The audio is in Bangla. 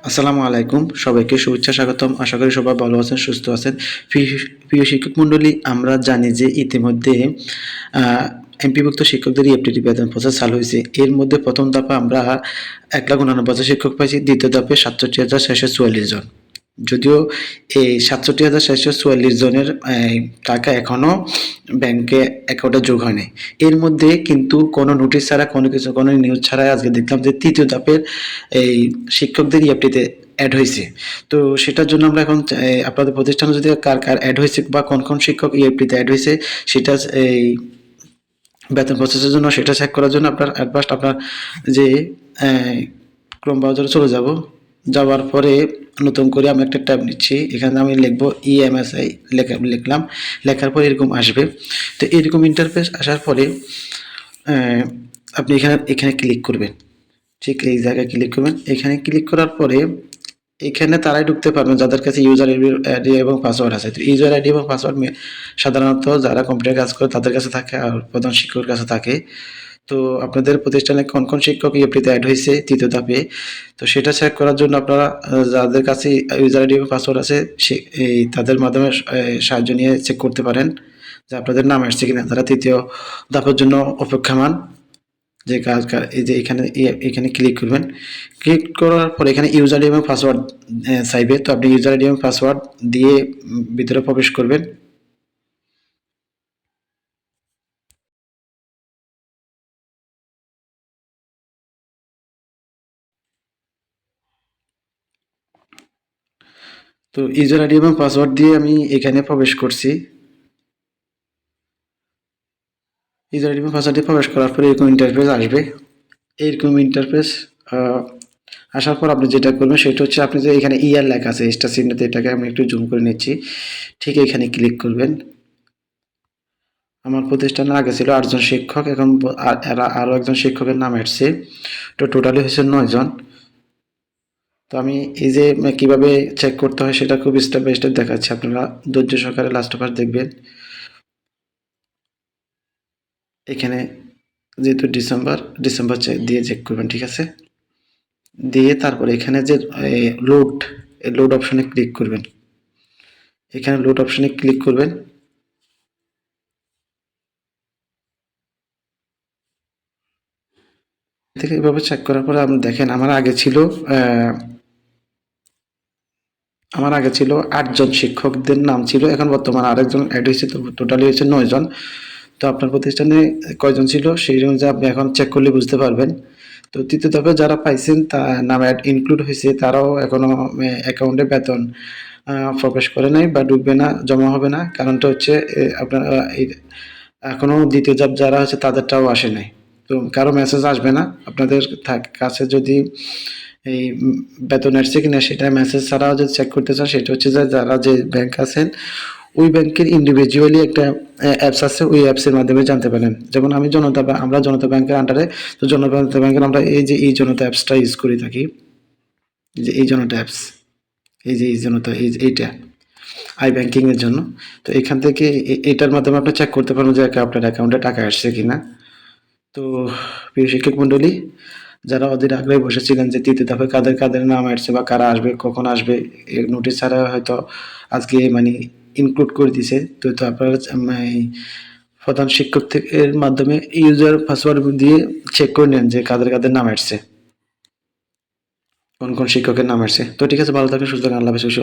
আসসালামু আলাইকুম, সবাইকে শুভেচ্ছা স্বাগতম। আশা করি সবাই ভালো আছেন, সুস্থ আছেন। প্রিয় প্রিয় শিক্ষক মণ্ডলী, আমরা জানি যে ইতিমধ্যে এমপিভুক্ত শিক্ষকদের EFTT বেতন প্রসেস চালু হয়েছে। এর মধ্যে প্রথম ধাপে আমরা 1,49,000 শিক্ষক পাইছি, দ্বিতীয় ধাপে 67,644 জন। যদিও এই 67,644 জনের টাকা এখনো ব্যাংকে অ্যাকাউন্টে যোগ হয়নি। এর মধ্যে কিন্তু কোনো নোটিশ ছাড়া, কোনো কিছু, কোনো নিউজ ছাড়াই আজকে দেখলাম যে তৃতীয় ধাপের এই শিক্ষকদের EFTতে অ্যাড হয়েছে। তো সেটার জন্য আমরা এখন আপনাদের প্রতিষ্ঠানে যদি কার অ্যাড হয়েছে বা কোন শিক্ষক EFTতে অ্যাড হয়েছে সেটা এই বেতন প্রসেসের জন্য সেটা চেক করার জন্য আপনার ফার্স্ট আপনার যে ক্রোম ব্রাউজারে চলে যাব। যাওয়ার পরে নতুন করে আমি একটা ট্যাব নিচ্ছি, এখানে আমি লিখবো EMSI, লিখলাম। লেখার পরে এরকম আসবে। তো এরকম ইন্টারফেস আসার পরে আপনি এখানে ক্লিক করবেন। ঠিক এই জায়গায় ক্লিক করবেন। এখানে ক্লিক করার পরে এখানে তারাই ঢুকতে পারবেন যাদের কাছে ইউজার আইডি এবং পাসওয়ার্ড আছে। তো ইউজার আইডি এবং পাসওয়ার্ড সাধারণত যারা কম্পিউটার কাজ করে তাদের কাছে থাকে, আর প্রধান শিক্ষকের কাছে থাকে। তো আপনাদের প্রতিষ্ঠানে কোন শিক্ষক EFTতে অ্যাড হয়েছে তৃতীয় ধাপে, তো সেটা চেক করার জন্য আপনারা যাদের কাছে ইউজার আইডি এবং পাসওয়ার্ড আছে তাদের মাধ্যমে সাহায্য নিয়ে চেক করতে পারেন যে আপনাদের নাম আসছে কিনা। তারা তৃতীয় ধাপের জন্য অপেক্ষমান। যে এই যে এখানে ক্লিক করবেন। ক্লিক করার পরে এখানে ইউজার আইডি এবং পাসওয়ার্ড চাইবে। তো আপনি ইউজার আইডি এবং পাসওয়ার্ড দিয়ে ভিতরে প্রবেশ করবেন। তো ইউজার আইডি এবং পাসওয়ার্ড দিয়ে আমি এখানে প্রবেশ করছি। ইউজার আইডি এবং পাসওয়ার্ড দিয়ে প্রবেশ করার পরে এরকম ইন্টারফেস আসবে। এরকম ইন্টারফেস আসার পর আপনি যেটা করবেন সেটা হচ্ছে, আপনি যে এখানে ইয়ার লেখা আছে স্টার চিহ্নতে, এটাকে আমি একটু জুম করে নিচ্ছি। ঠিক এখানে ক্লিক করবেন। আমার প্রতিষ্ঠানে আগে ছিল 8 জন শিক্ষক, এখন আরও একজন শিক্ষকের নাম আসছে। তো টোটালি হয়েছে 9 জন। তো আমি এই যে কিভাবে চেক করতে হয় সেটা খুব স্টেপ বাই স্টেপ দেখাচ্ছি, আপনারা ধৈর্য সহকারে লাস্ট পাস দেখবেন। এখানে যেহেতু ডিসেম্বর দিয়ে চেক করবেন, ঠিক আছে। দিয়ে তারপরে এখানে যে লোড অপশনে ক্লিক করবেন। এখানে লোড অপশনে ক্লিক করবেন। থেকে এভাবে চেক করার পরে আপনি দেখেন আমার আগে ছিল 8 জন শিক্ষকদের নাম ছিল, এখন বর্তমানে আরেকজন অ্যাড হয়েছে। তো টোটালি হয়েছে 9 জন। তো আপনার প্রতিষ্ঠানে কয়জন ছিল সেই অনুযায়ী আপনি এখন চেক করলে বুঝতে পারবেন। তো তৃতীয় ধাপে যারা পাইছেন তার নাম ইনক্লুড হয়েছে, তারাও এখনো অ্যাকাউন্টে বেতন প্রবেশ করে নাই বা ঢুকবে না, জমা হবে না। কারণটা হচ্ছে আপনার এখনো দ্বিতীয় ধাপ যারা হচ্ছে তাদেরটাও আসে নাই। তো কারো মেসেজ আসবে না আপনাদের কাছে যদি এই বেতন আসছে কিনা সেটা মেসেজ ছাড়াও যদি চেক করতে চান, সেটা হচ্ছে যে যারা যে ব্যাংক আছেন ওই ব্যাংকের ইন্ডিভিজুয়ালি একটা অ্যাপস আছে, ওই অ্যাপসের মাধ্যমে জানতে পারেন। যেমন আমরা জনতা ব্যাংকের আন্ডারে, তো জনতা ব্যাংকের আমরা এই জনতা অ্যাপসটা ইউজ করে থাকি। যে এই জনতা অ্যাপস, এই জনতা এইটা আই ব্যাংকিং এর জন্য। তো এখান থেকে এটার মাধ্যমে আপনি চেক করতে পারবেন যে আপনার অ্যাকাউন্টে টাকা আসছে কিনা। তো প্রিয় শিক্ষক মণ্ডলী, যারা ওদের আগ্রহে বসেছিলেন যে তৃতীয় ধাপে কাদের নাম আসছে বা কারা আসবে, কখন আসবে, নোটিশ ছাড়া হয়তো আজকে ইনক্লুড করে দিছে। তো আপনারা প্রধান শিক্ষক এর মাধ্যমে ইউজার পাসওয়ার্ড দিয়ে চেক করে নেন যে কাদের নাম আসছে, কোন শিক্ষকের নাম আসছে। তো ঠিক আছে, ভালো থাকবেন, সুস্থ থাকবেন। আল্লাহ হাফেজ।